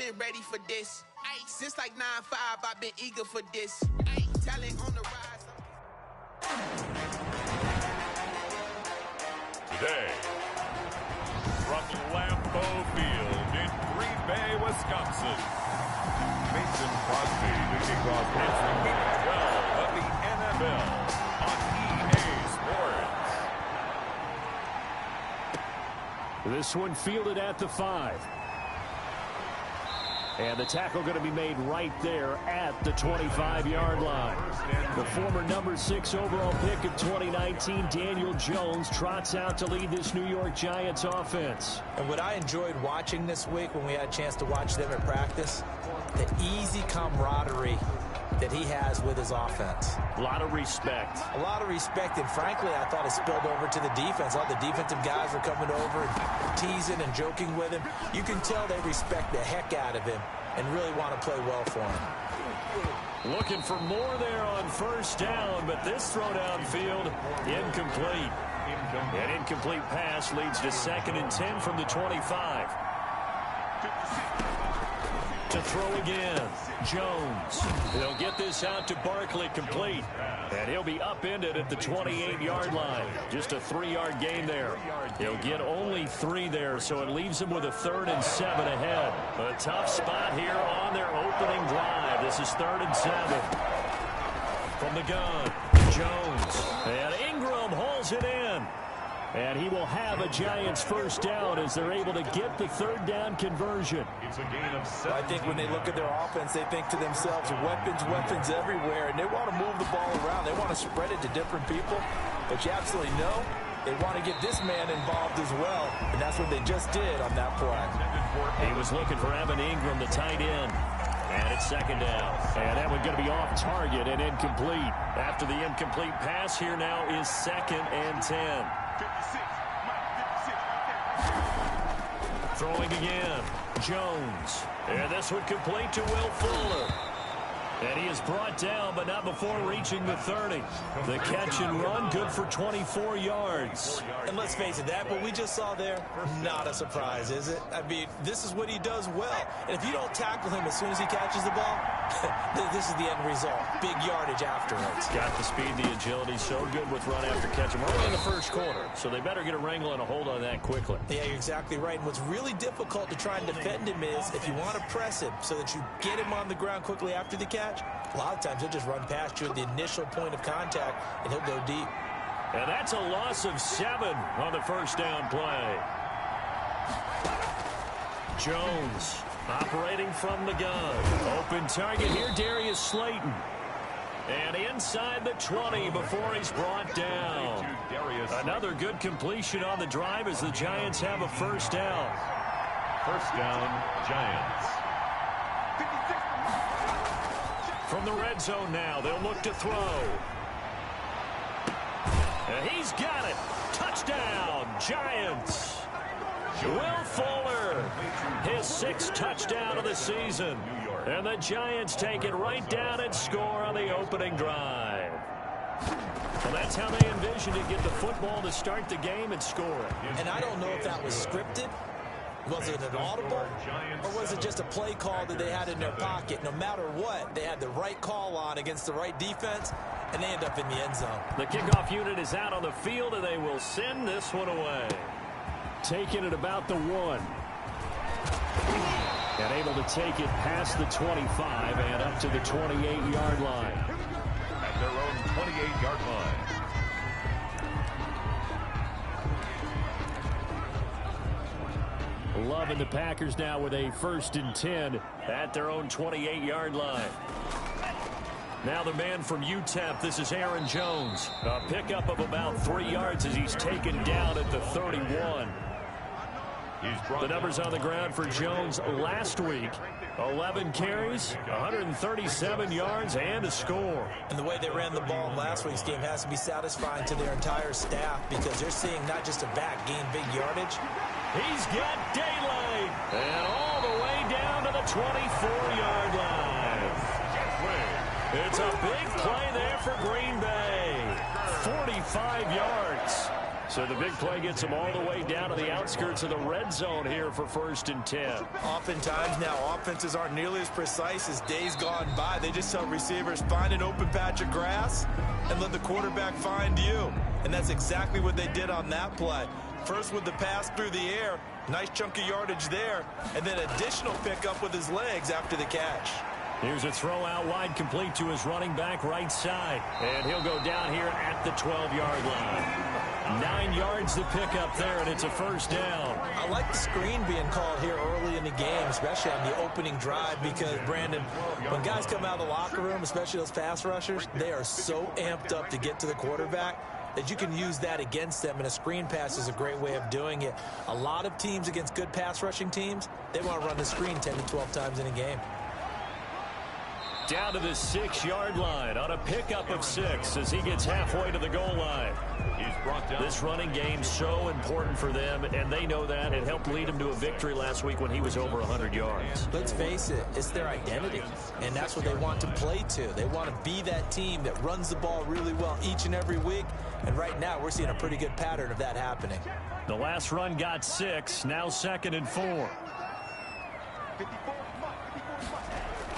been ready for this. Ay, since like 9-5, I've been eager for this. Ay, talent on the rise. Today, from Lambeau Field in Green Bay, Wisconsin, Mason Crosby to kick off his week 12 of the NFL on EA Sports. This one fielded at the 5. And the tackle going to be made right there at the 25-yard line. The former number 6 overall pick of 2019, Daniel Jones, trots out to lead this New York Giants offense. And what I enjoyed watching this week when we had a chance to watch them at practice, the easy camaraderie that he has with his offense. A lot of respect. A lot of respect, and frankly, I thought it spilled over to the defense. All the defensive guys were coming over and teasing and joking with him. You can tell they respect the heck out of him and really want to play well for him. Looking for more there on first down, but this throw downfield, incomplete. An incomplete pass leads to 2nd and 10 from the 25. To throw again, Jones. He'll get this out to Barkley, complete. And he'll be upended at the 28-yard line. Just a 3-yard gain there. He'll get only 3 there, so it leaves him with a 3rd and 7 ahead. A tough spot here on their opening drive. This is 3rd and 7. From the gun, Jones. And Ingram hauls it in. And he will have a Giants first down as they're able to get the 3rd down conversion. It's a gain of 7. I think when they look at their offense, they think to themselves, weapons everywhere, and they want to move the ball around. They want to spread it to different people, but you absolutely know they want to get this man involved as well, and that's what they just did on that play. He was looking for Evan Ingram, the tight end. And it's 2nd down. And that one's going to be off target and incomplete. After the incomplete pass, here now is 2nd and 10. Throwing again, Jones. And this one complete to Will Fuller. And he is brought down, but not before reaching the 30. The catch and run, good for 24 yards. And let's face it, that what we just saw there, not a surprise, is it? I mean, this is what he does well. And if you don't tackle him as soon as he catches the ball, this is the end result. Big yardage afterwards. Got the speed, the agility, so good with run after catch. And we're only in the first quarter, so they better get a wrangle and a hold on that quickly. Yeah, you're exactly right. And what's really difficult to try and defend him is if you want to press him so that you get him on the ground quickly after the catch, a lot of times he'll just run past you at the initial point of contact, and he'll go deep. And that's a loss of 7 on the first down play. Jones operating from the gun. Open target here, Darius Slayton. And inside the 20 before he's brought down. Another good completion on the drive as the Giants have a first down. First down, Giants. From the red zone now, they'll look to throw. And he's got it. Touchdown, Giants. Will Fuller, his 6th touchdown of the season. And the Giants take it right down and score on the opening drive. Well, that's how they envisioned it, get the football to start the game and score it. And I don't know if that was scripted. Was it an audible, or was it just a play call that they had in their pocket? No matter what, they had the right call on against the right defense, and they end up in the end zone. The kickoff unit is out on the field, and they will send this one away. Taking it about the 1. And able to take it past the 25 and up to the 28-yard line. At their own 28-yard line. Loving the Packers now with a 1st and 10 at their own 28-yard line. Now the man from UTEP, this is Aaron Jones. A pickup of about 3 yards as he's taken down at the 31. The numbers on the ground for Jones last week. 11 carries, 137 yards, and a score. And the way they ran the ball in last week's game has to be satisfying to their entire staff because they're seeing not just a back gain big yardage. He's got daylight, and all the way down to the 24-yard line. It's a big play there for Green Bay. 45 yards. So the big play gets them all the way down to the outskirts of the red zone here for 1st and 10. Oftentimes now, offenses aren't nearly as precise as days gone by. They just tell receivers, find an open patch of grass and let the quarterback find you. And that's exactly what they did on that play. First with the pass through the air, nice chunk of yardage there, and then additional pickup with his legs after the catch. Here's a throw out wide, complete to his running back right side. And he'll go down here at the 12-yard line. 9 yards to pick up there, and it's a 1st down. I like the screen being called here early in the game, especially on the opening drive, because, Brandon, when guys come out of the locker room, especially those pass rushers, they are so amped up to get to the quarterback that you can use that against them, and a screen pass is a great way of doing it. A lot of teams against good pass rushing teams, they want to run the screen 10 to 12 times in a game. Down to the 6-yard line on a pickup of 6 as he gets halfway to the goal line. He's brought down. This running game so important for them, and they know that. It helped lead him to a victory last week when he was over 100 yards. Let's face it, it's their identity, and that's what they want to play to. They want to be that team that runs the ball really well each and every week, and right now we're seeing a pretty good pattern of that happening. The last run got 6, now 2nd and 4.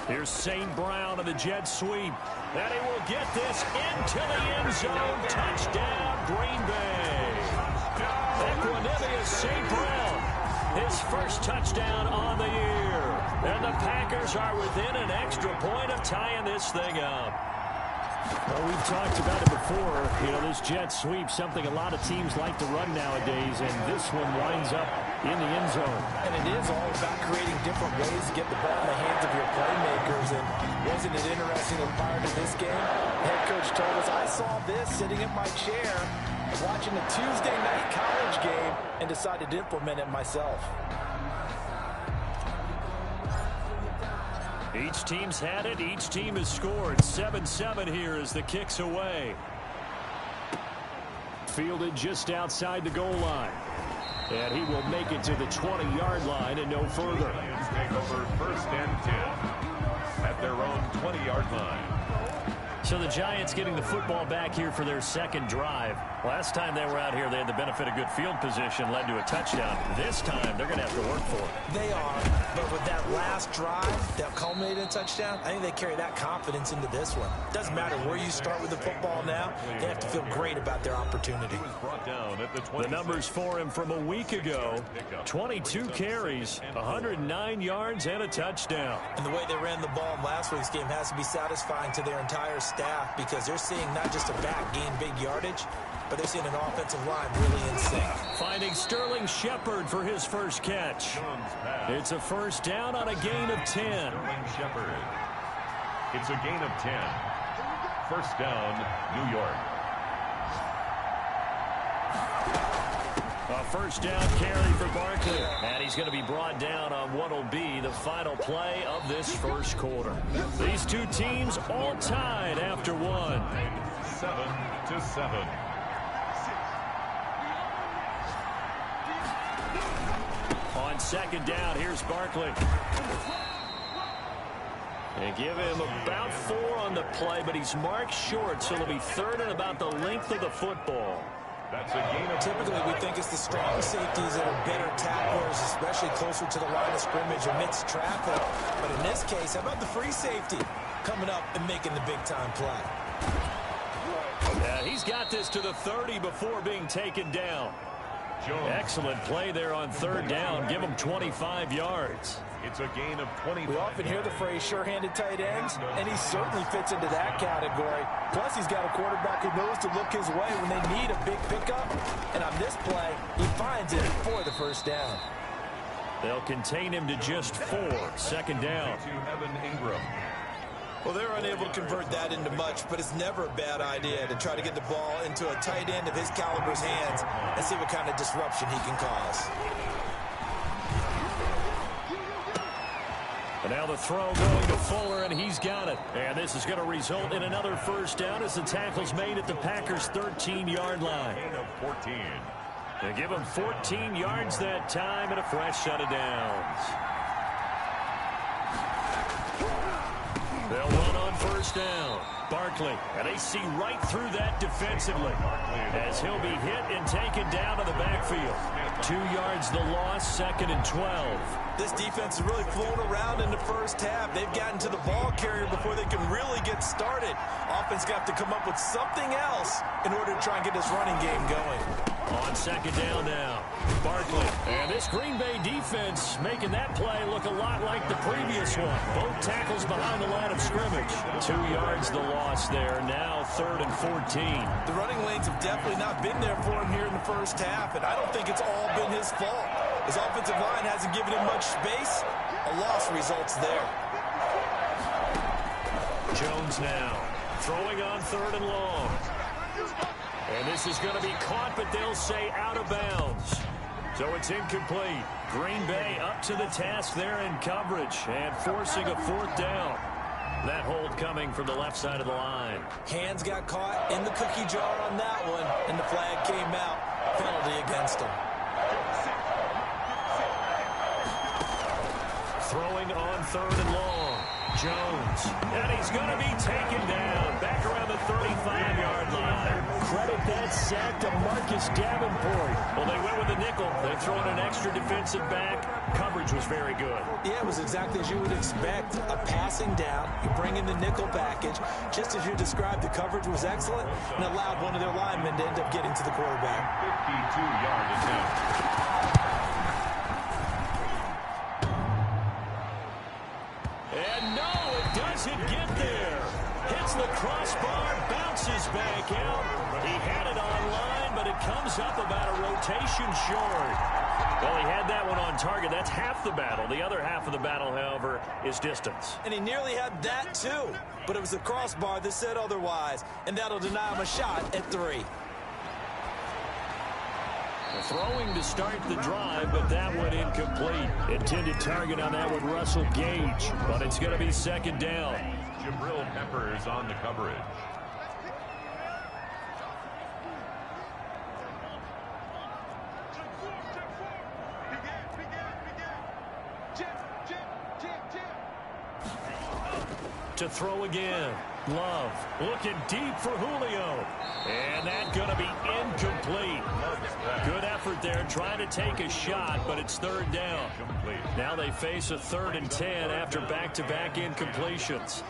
Here's St. Brown of the jet sweep. And he will get this into the end zone. Touchdown, Green Bay. Equanimeous St. Brown, his first touchdown on the year. And the Packers are within an extra point of tying this thing up. Well, we've talked about it before. You know, this jet sweep, something a lot of teams like to run nowadays, and this one winds up in the end zone. And it is all about creating different ways to get the ball in the hands of your playmakers. And wasn't it interesting that prior to this game, the head coach told us, I saw this sitting in my chair watching a Tuesday night college game and decided to implement it myself. Each team's had it. Each team has scored. 7-7 here as the kick's away. Fielded just outside the goal line. And he will make it to the 20-yard line and no further. Lions take over 1st and 10 at their own 20-yard line. So the Giants getting the football back here for their 2nd drive. Last time they were out here, they had the benefit of good field position, led to a touchdown. This time, they're going to have to work for it. They are, but with that last drive that culminated in a touchdown, I think they carry that confidence into this one. Doesn't matter where you start with the football now, they have to feel great about their opportunity. The numbers for him from a week ago, 22 carries, 109 yards, and a touchdown. And the way they ran the ball in last week's game has to be satisfying to their entire staff, because they're seeing not just a back gain big yardage, but they're seeing an offensive line really in sync. Finding Sterling Shepard for his first catch. It's a 1st down on a gain of 10. Sterling Shepard. It's a gain of 10. 1st down, New York. A 1st down carry for Barkley. And he's going to be brought down on what will be the final play of this 1st quarter. These two teams all tied after 1. 7-7. On 2nd down, here's Barkley. They give him about 4 on the play, but he's marked short, so it'll be 3rd and about the length of the football. That's a gain of. Typically, we think it's the strong safeties that are better tacklers, especially closer to the line of scrimmage amidst traffic. But in this case, how about the free safety coming up and making the big-time play? Yeah, he's got this to the 30 before being taken down. Excellent play there on 3rd down. Give him 25 yards. It's a gain of 20. We often hear the phrase sure-handed tight ends, and he certainly fits into that category. Plus, he's got a quarterback who knows to look his way when they need a big pickup. And on this play, he finds it for the 1st down. They'll contain him to just 4. 2nd down. To Evan Ingram. Well, they're unable to convert that into much, but it's never a bad idea to try to get the ball into a tight end of his caliber's hands and see what kind of disruption he can cause. And now the throw going to Fuller, and he's got it. And this is going to result in another 1st down as the tackle's made at the Packers' 13-yard line. Gain of 14. They give him 14 yards that time and a fresh set of downs. They'll run on first down. Barkley, and they see right through that defensively as he'll be hit and taken down to the backfield. 2 yards the loss, 2nd and 12. This defense is really flown around in the first half. They've gotten to the ball carrier before they can really get started. Offense got to come up with something else in order to try and get this running game going. On 2nd down now, Barkley. And this Green Bay defense making that play look a lot like the previous one. Both tackles behind the line of scrimmage. 2 yards the loss there. Now 3rd and 14. The running lanes have definitely not been there for him here in the first half, and I don't think it's all been his fault. His offensive line hasn't given him much space. A loss results there. Jones now throwing on 3rd and long. And this is going to be caught, but they'll say out of bounds. So it's incomplete. Green Bay up to the task there in coverage and forcing a 4th down. That hold coming from the left side of the line. Hands got caught in the cookie jar on that one, and the flag came out. Penalty against him. Throwing on 3rd and long. Jones. And he's going to be taken down. Back around the 35-yard line. Credit that sack to Marcus Davenport. Well, they went with the nickel. They throw in an extra defensive back. Coverage was very good. Yeah, it was exactly as you would expect. A passing down. You bring in the nickel package. Just as you described, the coverage was excellent and allowed one of their linemen to end up getting to the quarterback. 52-yard attempt. And no, it doesn't get there. Hits the crossbar, bounces back out. He had it online, but it comes up about a rotation short. Well, he had that one on target. That's half the battle. The other half of the battle, however, is distance. And he nearly had that, too. But it was the crossbar that said otherwise, and that'll deny him a shot at 3. Throwing to start the drive, but that one incomplete. Intended target on that one, Russell Gage, but it's going to be 2nd down. Jabril Peppers on the coverage. To throw again. Love looking deep for Julio. And that's going to be incomplete. Good effort there trying to take a shot, but it's 3rd down. Now they face a 3rd and 10 after back-to-back incompletions.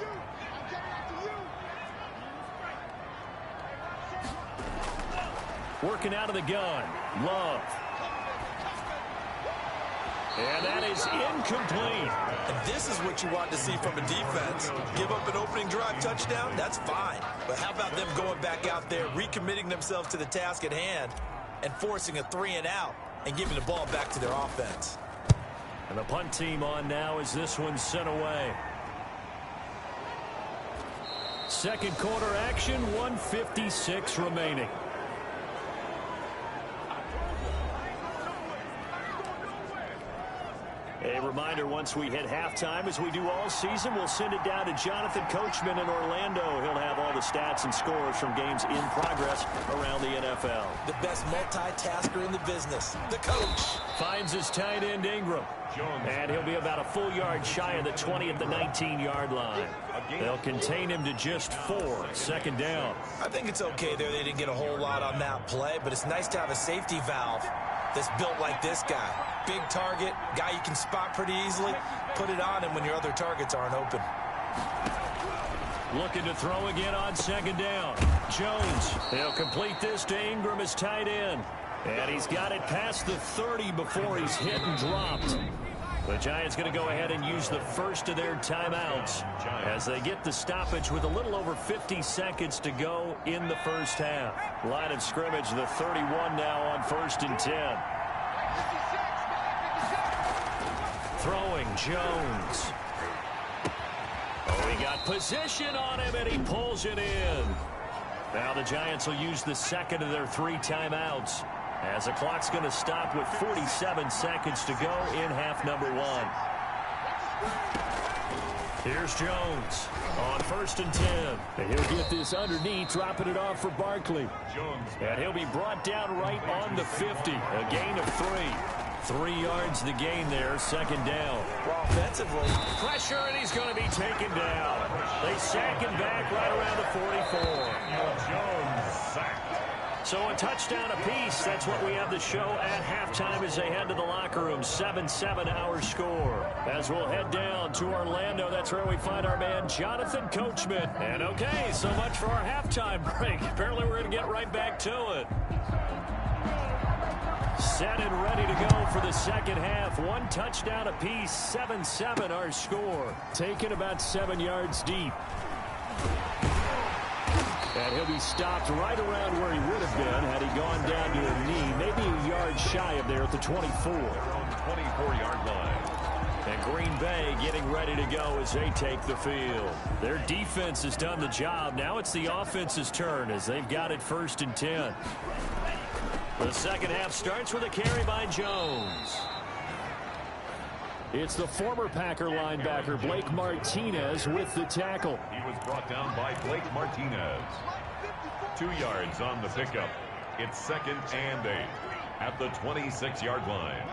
Working out of the gun. Love. And that is incomplete. And this is what you want to see from a defense. Give up an opening drive touchdown, that's fine. But how about them going back out there, recommitting themselves to the task at hand, and forcing a 3 and out, and giving the ball back to their offense. And the punt team on now as this one's sent away. 2nd quarter action, 1:56 remaining. A reminder, once we hit halftime, as we do all season, we'll send it down to Jonathan Coachman in Orlando. He'll have all the stats and scores from games in progress around the NFL. The best multitasker in the business, the coach. Finds his tight end Ingram. And he'll be about a full yard shy of the 20 at the 19-yard line. They'll contain him to just 4. 2nd down. I think it's okay there. They didn't get a whole lot on that play, but it's nice to have a safety valve that's built like this guy. Big target, guy you can spot pretty easily. Put it on him when your other targets aren't open. Looking to throw again on 2nd down. Jones, he'll complete this to Ingram as tight end. And he's got it past the 30 before he's hit and dropped. The Giants going to go ahead and use the first of their timeouts as they get the stoppage with a little over 50 seconds to go in the first half. Line of scrimmage, the 31 now on 1st and 10. Throwing, Jones. Oh, he got position on him, and he pulls it in. Now the Giants will use the 2nd of their 3 timeouts, as the clock's going to stop with 47 seconds to go in half number 1. Here's Jones on 1st and 10. And he'll get this underneath, dropping it off for Barkley. And he'll be brought down right on the 50, a gain of 3. 3 yards the gain there, second down. Well, offensively, Pressure, and he's going to be taken down. They sack him back right around the 44. Jones sacked. So a touchdown apiece. That's what we have to show at halftime as they head to the locker room. 7-7 our score. As we'll head down to Orlando, that's where we find our man Jonathan Coachman. And okay, so much for our halftime break. Apparently we're going to get right back to it. Set and ready to go for the second half. 1 touchdown apiece. 7-7 our score. Taken about 7 yards deep. And he'll be stopped right around where he would have been had he gone down to a knee. Maybe a yard shy of there at the 24. On the 24-yard line. And Green Bay getting ready to go as they take the field. Their defense has done the job. Now it's the offense's turn as they've got it 1st and 10. The second half starts with a carry by Jones. It's the former Packer linebacker Blake Martinez with the tackle. He was brought down by Blake Martinez. 2 yards on the pickup. It's 2nd and 8 at the 26-yard line.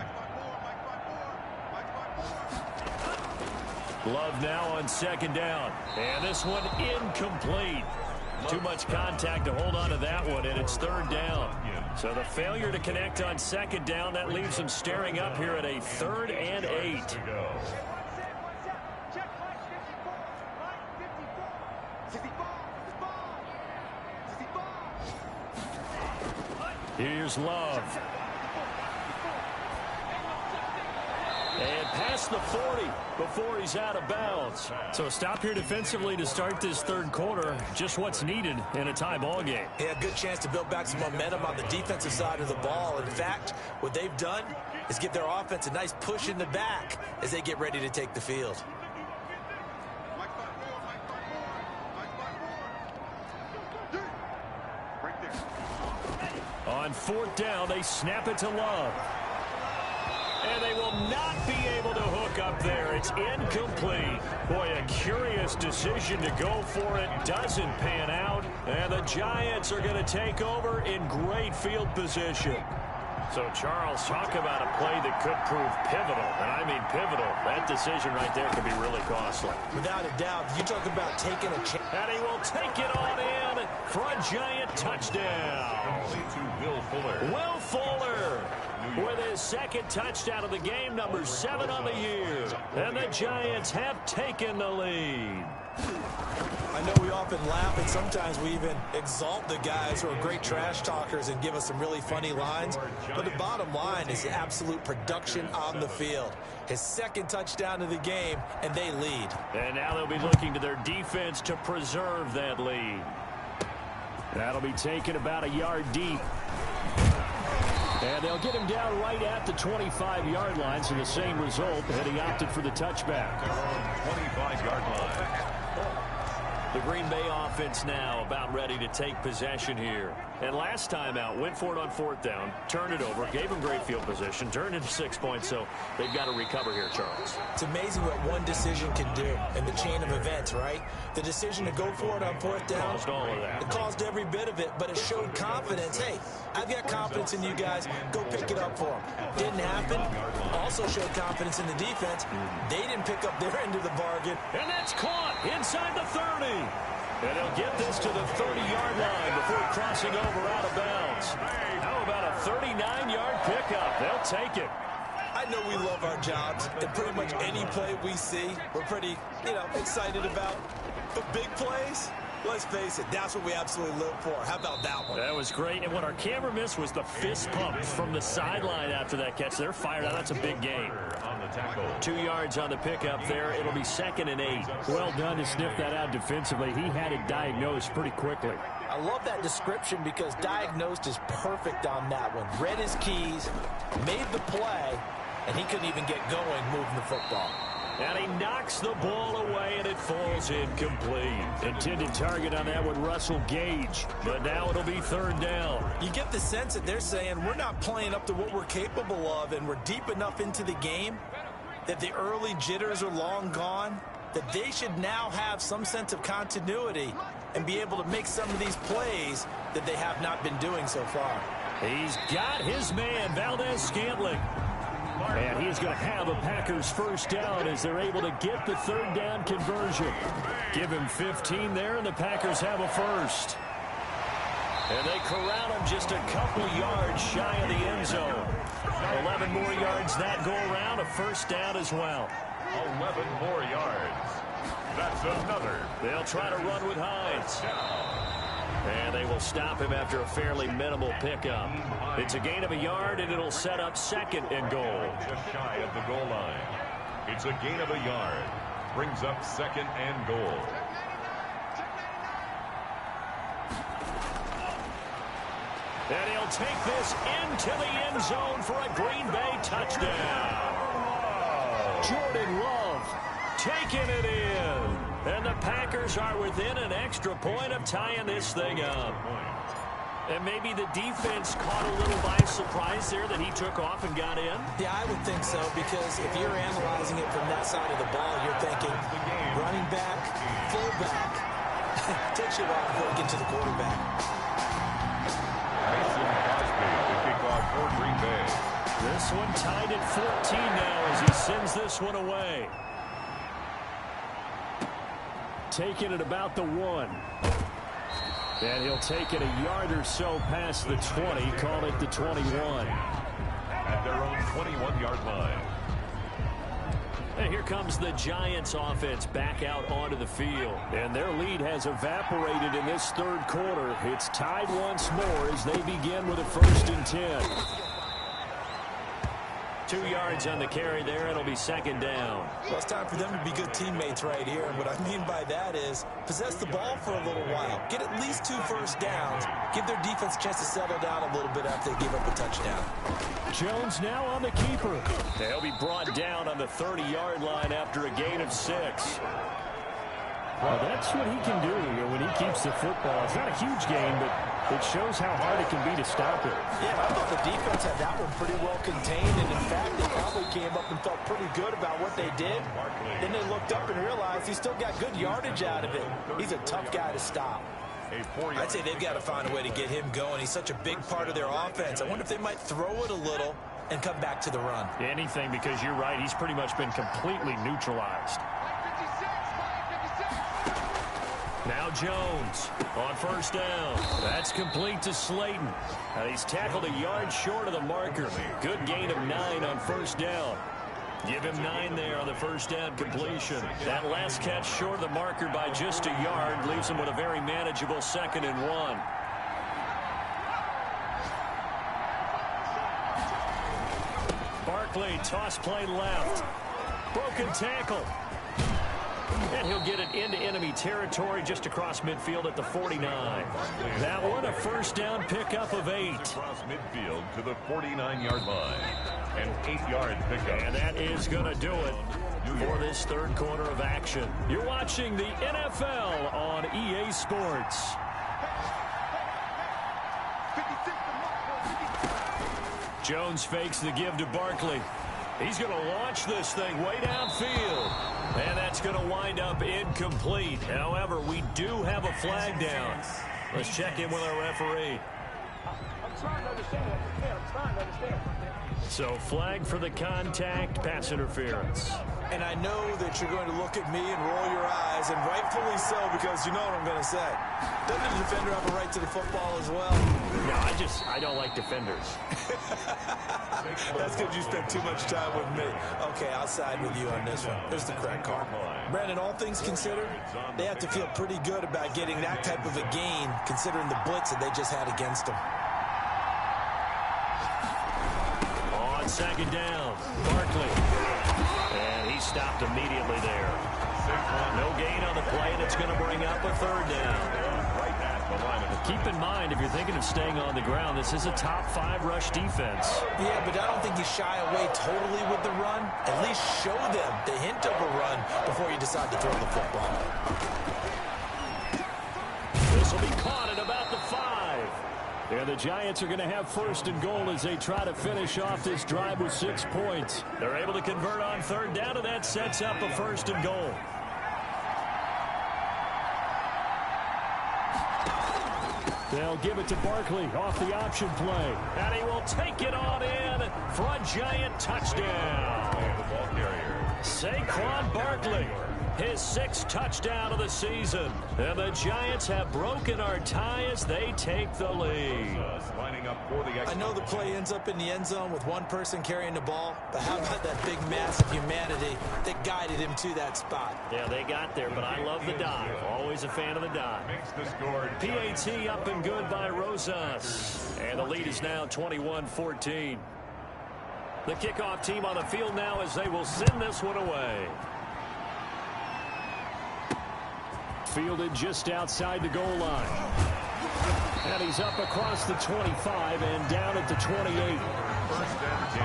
Love now on 2nd down. And this one incomplete. Too much contact to hold on to that one, and it's 3rd down. So the failure to connect on 2nd down, that leaves them staring up here at a 3rd and 8. Here's Love. And past the 40 before he's out of bounds. So a stop here defensively to start this 3rd quarter. Just what's needed in a tie ball game. Yeah, good chance to build back some momentum on the defensive side of the ball. In fact, what they've done is give their offense a nice push in the back as they get ready to take the field. On 4th down, they snap it to Love. And they will not be able to hook up there. It's incomplete. Boy, a curious decision to go for it. Doesn't pan out. And the Giants are going to take over in great field position. So, Charles, talk about a play that could prove pivotal. And I mean pivotal. That decision right there could be really costly. Without a doubt, you talk about taking a chance. And he will take it on in for a Giant touchdown. To Will Fuller. Will Fuller with his 2nd touchdown of the game, number 7 on the year. And the Giants have taken the lead. I know we often laugh, and sometimes we even exalt the guys who are great trash talkers and give us some really funny lines. But the bottom line is the absolute production on the field. His 2nd touchdown of the game, and they lead. And now they'll be looking to their defense to preserve that lead. That'll be taken about a yard deep. And they'll get him down right at the 25-yard line, so the same result, and he opted for the touchback. 25-yard line. The Green Bay offense now about ready to take possession here. And last time out, went for it on 4th down, turned it over, gave them great field position, turned into 6 points, so they've got to recover here, Charles. It's amazing what one decision can do in the chain of events, right? The decision to go for it on 4th down. Caused all of that. It caused every bit of it, but it showed confidence. Hey, I've got confidence in you guys. Go pick it up for them. Didn't happen. Also showed confidence in the defense. They didn't pick up their end of the bargain. And that's caught inside the 30. And he'll get this to the 30-yard line before crossing over out of bounds. How about a 39-yard pickup? They'll take it. I know we love our jobs, and pretty much any play we see, we're pretty, excited about. But big plays, let's face it, that's what we absolutely live for. How about that one? That was great. And what our camera missed was the fist pump from the sideline after that catch. They're fired out. That's a big game. On the tackle. 2 yards on the pickup there. It'll be 2nd and 8. Well done to sniff that out defensively. He had it diagnosed pretty quickly. I love that description because diagnosed is perfect on that one. Read his keys, made the play, and he couldn't even get going moving the football. And he knocks the ball away, and it falls incomplete. Intended target on that one, Russell Gage. But now it'll be 3rd down. You get the sense that they're saying we're not playing up to what we're capable of, and we're deep enough into the game that the early jitters are long gone, that they should now have some sense of continuity and be able to make some of these plays that they have not been doing so far. He's got his man, Valdez Scantling. And he's going to have a Packers first down as they're able to get the third down conversion. Give him 15 there, and the Packers have a first. And they corral him just a couple yards shy of the end zone. 11 more yards that go around, a first down as well. 11 more yards. That's another. They'll try to run with Hines. And they will stop him after a fairly minimal pickup. It's a gain of a yard, and it'll set up second and goal. Just shy of the goal line. It's a gain of a yard. Brings up second and goal. And he'll take this into the end zone for a Green Bay touchdown. Jordan Love taking it in. And the Packers are within an extra point of tying this thing up. And maybe the defense caught a little by surprise there that he took off and got in. Yeah, I would think so, because if you're analyzing it from that side of the ball, you're thinking running back, fullback. Takes you a while before you get to the quarterback. Mason Crosby, the kickoff for Green Bay. This one tied at 14 now as he sends this one away. Taking it about the 1. And he'll take it a yard or so past the 20, call it the 21. At their own 21-yard line. And here comes the Giants offense back out onto the field. And their lead has evaporated in this third quarter. It's tied once more as they begin with a 1st and 10. 2 yards on the carry there. It'll be second down. Well, it's time for them to be good teammates right here. And what I mean by that is possess the ball for a little while. Get at least 2 first downs. Give their defense a chance to settle down a little bit after they give up a touchdown. Jones now on the keeper. They'll be brought down on the 30-yard line after a gain of 6. Well, that's what he can do when he keeps the football. It's not a huge gain, but it shows how hard it can be to stop it. Yeah, I thought the defense had that one pretty well contained, and in fact, they probably came up and felt pretty good about what they did. Then they looked up and realized he still got good yardage out of it. He's a tough guy to stop. I'd say they've got to find a way to get him going. He's such a big part of their offense. I wonder if they might throw it a little and come back to the run. Anything, because you're right, he's pretty much been completely neutralized. Now Jones on first down. That's complete to Slayton. He's tackled a yard short of the marker. Good gain of 9 on first down. Give him 9 there on the first down completion. That last catch short of the marker by just a yard leaves him with a very manageable 2nd and 1. Barkley, toss play left. Broken tackle. And he'll get it into enemy territory just across midfield at the 49. That one a first down pickup of 8. Across midfield to the 49-yard line. An 8-yard pickup. And that is going to do it for this third quarter of action. You're watching the NFL on EA Sports. Jones fakes the give to Barkley. He's going to launch this thing way downfield. And that's going to wind up incomplete. However, we do have a flag down. Let's check in with our referee. I'm trying to understand. I'm trying to understand. So flag for the contact, pass interference. And I know that you're going to look at me and roll your eyes, and rightfully so, because you know what I'm going to say. Doesn't the defender have a right to the football as well? No, I don't like defenders. That's because you spent too much time with me. Okay, I'll side with you on this one. Here's the correct call. Brandon, all things considered, they have to feel pretty good about getting that type of a gain, considering the blitz that they just had against them. On second down, Barkley. And he stopped immediately there. No gain on the play, and it's going to bring up a third down. Keep in mind, if you're thinking of staying on the ground, this is a top 5 rush defense. Yeah, but I don't think you shy away totally with the run. At least show them the hint of a run before you decide to throw the football. This will be caught at about the 5. And the Giants are going to have first and goal as they try to finish off this drive with 6 points. They're able to convert on third down, and that sets up a first and goal. They'll give it to Barkley off the option play. And he will take it on in for a giant touchdown. The ball carrier. Saquon Barkley, his 6th touchdown of the season. And the Giants have broken our tie as they take the lead. Lining up for the I know the play ends up in the end zone with one person carrying the ball, but how about that big mass of humanity that guided him to that spot? Yeah, they got there, but I love the dive. Always a fan of the dive. Makes the score. PAT up and good by Rosas. And the lead is now 21-14. The kickoff team on the field now as they will send this one away. Fielded just outside the goal line. And he's up across the 25 and down at the 28. 1st and 10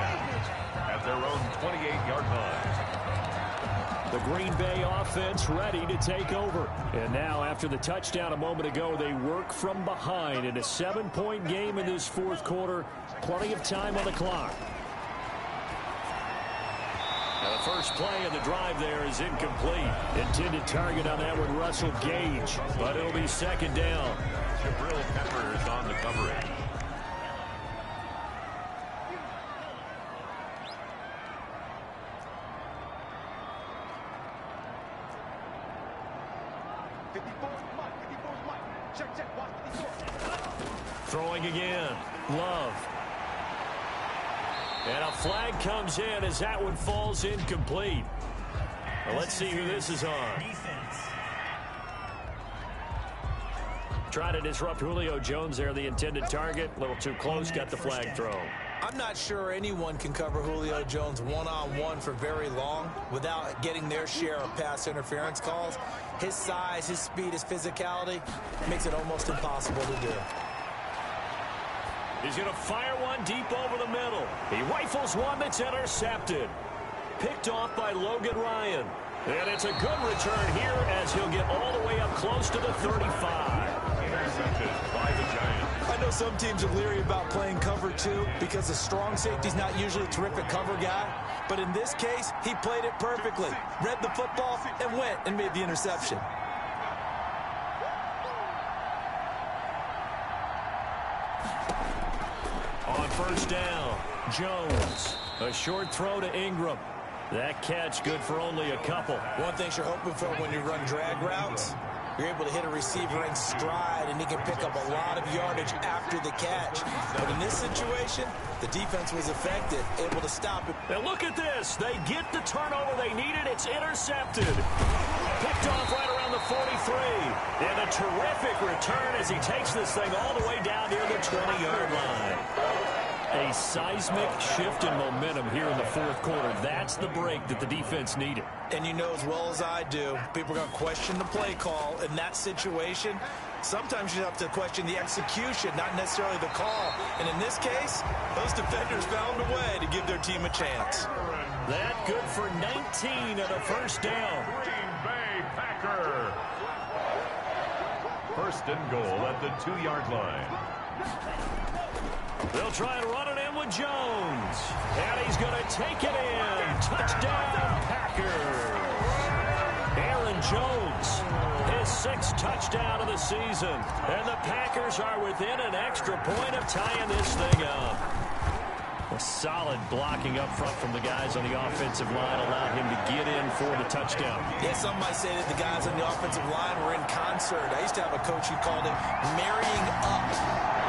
at their own 28-yard line. The Green Bay offense ready to take over. And now after the touchdown a moment ago, they work from behind in a 7-point game in this 4th quarter. Plenty of time on the clock. Now the first play of the drive there is incomplete. Intended target on that one, Russell Gage. But it'll be 2nd down. Jabril Peppers on the coverage. Throwing again. Love. And a flag comes in as that one falls incomplete. Well, let's see who this is on. Try to disrupt Julio Jones there, the intended target. A little too close, got the flag thrown. I'm not sure anyone can cover Julio Jones one-on-one for very long without getting their share of pass interference calls. His size, his speed, his physicality makes it almost impossible to do. He's going to fire one deep over the middle. He rifles one that's intercepted. Picked off by Logan Ryan. And it's a good return here as he'll get all the way up close to the 35. Intercepted by the Giants. I know some teams are leery about playing cover 2 because the strong safety's not usually a terrific cover guy. But in this case, he played it perfectly. Read the football and went and made the interception. On 1st down, Jones. A short throw to Ingram. That catch good for only a couple. One thing you're hoping for when you run drag routes, you're able to hit a receiver in stride, and he can pick up a lot of yardage after the catch. But in this situation, the defense was effective, able to stop it. And look at this. They get the turnover they needed. It's intercepted. Picked off right around the 43. And a terrific return as he takes this thing all the way down near the 20-yard line. A seismic shift in momentum here in the 4th quarter. That's the break that the defense needed. And you know as well as I do, people are going to question the play call in that situation. Sometimes you have to question the execution, not necessarily the call. And in this case, those defenders found a way to give their team a chance. That good for 19 at a 1st down. Green Bay Packer. 1st and goal at the 2-yard line. They'll try and run it in with Jones. And he's going to take it in. Touchdown, Packers. Aaron Jones, his 6th touchdown of the season. And the Packers are within an extra point of tying this thing up. A solid blocking up front from the guys on the offensive line allowed him to get in for the touchdown. Yeah, some might say that the guys on the offensive line were in concert. I used to have a coach who called it marrying up,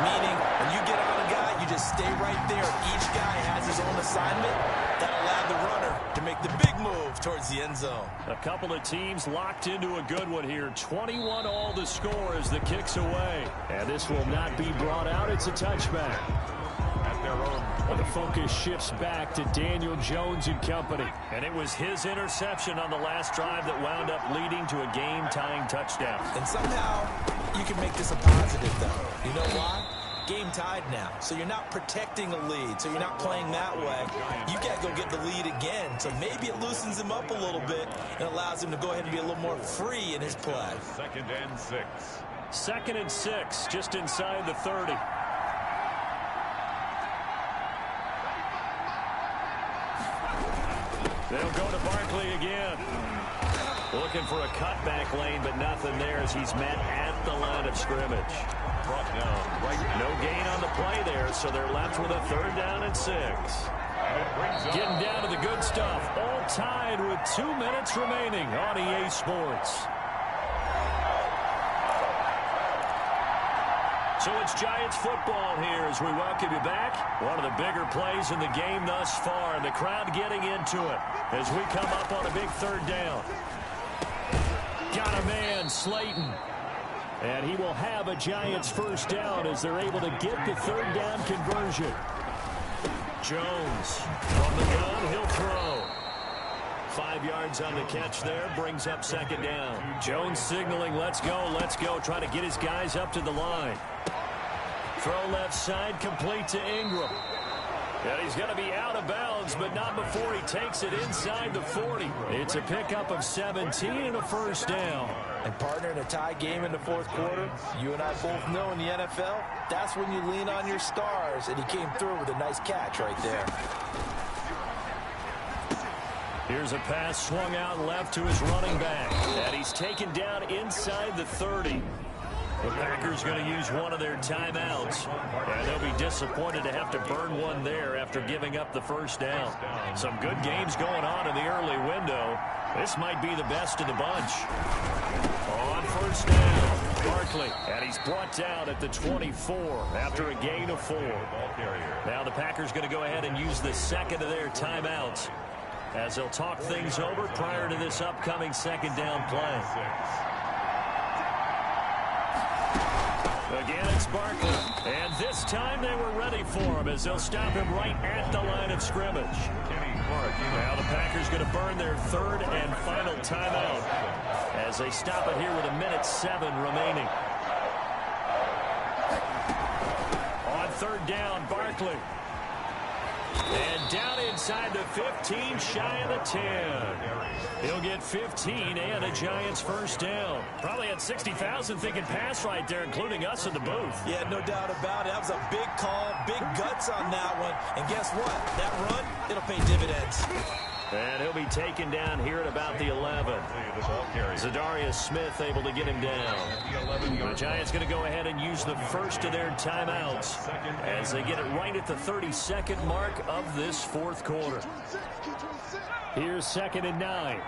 meaning when you get on a guy, you just stay right there. Each guy has his own assignment. That allowed the runner to make the big move towards the end zone. A couple of teams locked into a good one here. 21 all to score as the kick's away. And this will not be brought out. It's a touchback. The focus shifts back to Daniel Jones and company. And it was his interception on the last drive that wound up leading to a game-tying touchdown. And somehow you can make this a positive, though. You know why? Game tied now. So you're not protecting a lead. So you're not playing that way. You can't go get the lead again. So maybe it loosens him up a little bit and allows him to go ahead and be a little more free in his play. 2nd and 6. 2nd and 6, just inside the 30. They'll go to Barkley again. Looking for a cutback lane, but nothing there as he's met at the line of scrimmage. Brought down right now. No gain on the play there, so they're left with a 3rd down and 6. Getting down to the good stuff. All tied with 2 minutes remaining on EA Sports. So it's Giants football here as we welcome you back. One of the bigger plays in the game thus far, and the crowd getting into it as we come up on a big 3rd down. Got a man, Slayton. And he will have a Giants 1st down as they're able to get the 3rd down conversion. Jones from the gun, he'll throw. 5 yards on the catch there, brings up 2nd down. Jones signaling, let's go, trying to get his guys up to the line. Throw left side, complete to Ingram. And he's going to be out of bounds, but not before he takes it inside the 40. It's a pickup of 17 and a 1st down. And partner, in a tie game in the 4th quarter, you and I both know in the NFL, that's when you lean on your stars, and he came through with a nice catch right there. Here's a pass swung out left to his running back, and he's taken down inside the 30. The Packers going to use one of their timeouts, and they'll be disappointed to have to burn one there after giving up the 1st down. Some good games going on in the early window. This might be the best of the bunch. On 1st down, Barkley, and he's brought down at the 24 after a gain of 4. Now the Packers going to go ahead and use the 2nd of their timeouts as they'll talk things over prior to this upcoming 2nd down play. Again, it's Barkley. And this time they were ready for him as they'll stop him right at the line of scrimmage. Now the Packers going to burn their 3rd and final timeout as they stop it here with 1:07 remaining. On 3rd down, Barkley. And down inside the 15, shy of the 10. He'll get 15 and a Giants 1st down. Probably had 60,000 thinking pass right there, including us in the booth. Yeah, no doubt about it. That was a big call, big guts on that one. And guess what? That run, it'll pay dividends. And he'll be taken down here at about the 11. Zadarius Smith able to get him down. The Giants going to go ahead and use the 1st of their timeouts as they get it right at the 32nd mark of this 4th quarter. Here's 2nd and 9.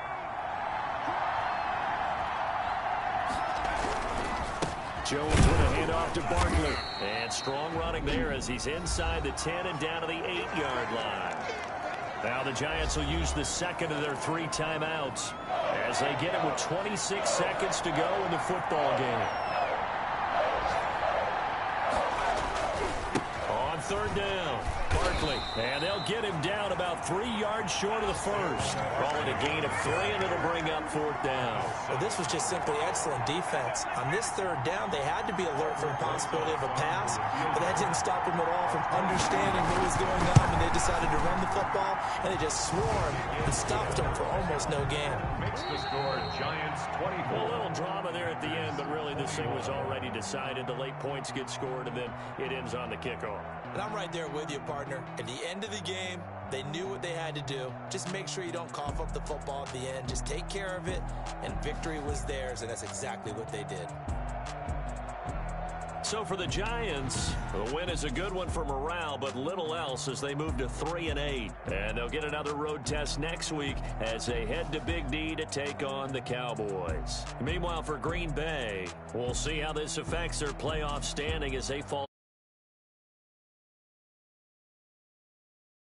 Jones with a handoff to Barkley. And strong running there as he's inside the 10 and down to the 8-yard line. Now the Giants will use the 2nd of their 3 timeouts as they get it with 26 seconds to go in the football game. On 3rd down, Barkley. And they'll get him down about 3 yards short of the 1st. Calling a gain of 3, and it'll bring up 4th down. Well, this was just simply excellent defense. On this 3rd down, they had to be alert for the possibility of a pass, but that didn't stop them at all from understanding what was going on when they decided to run the football, and they just swarmed and stopped them for almost no gain. Makes the score Giants 24. A little drama there at the end, but really this thing was already decided. The late points get scored, and then it ends on the kickoff. And I'm right there with you, partner. At the end of the game, they knew what they had to do. Just make sure you don't cough up the football at the end. Just take care of it, and victory was theirs, and that's exactly what they did. So for the Giants, the win is a good one for morale, but little else as they move to 3-8. And they'll get another road test next week as they head to Big D to take on the Cowboys. Meanwhile, for Green Bay, we'll see how this affects their playoff standing as they fall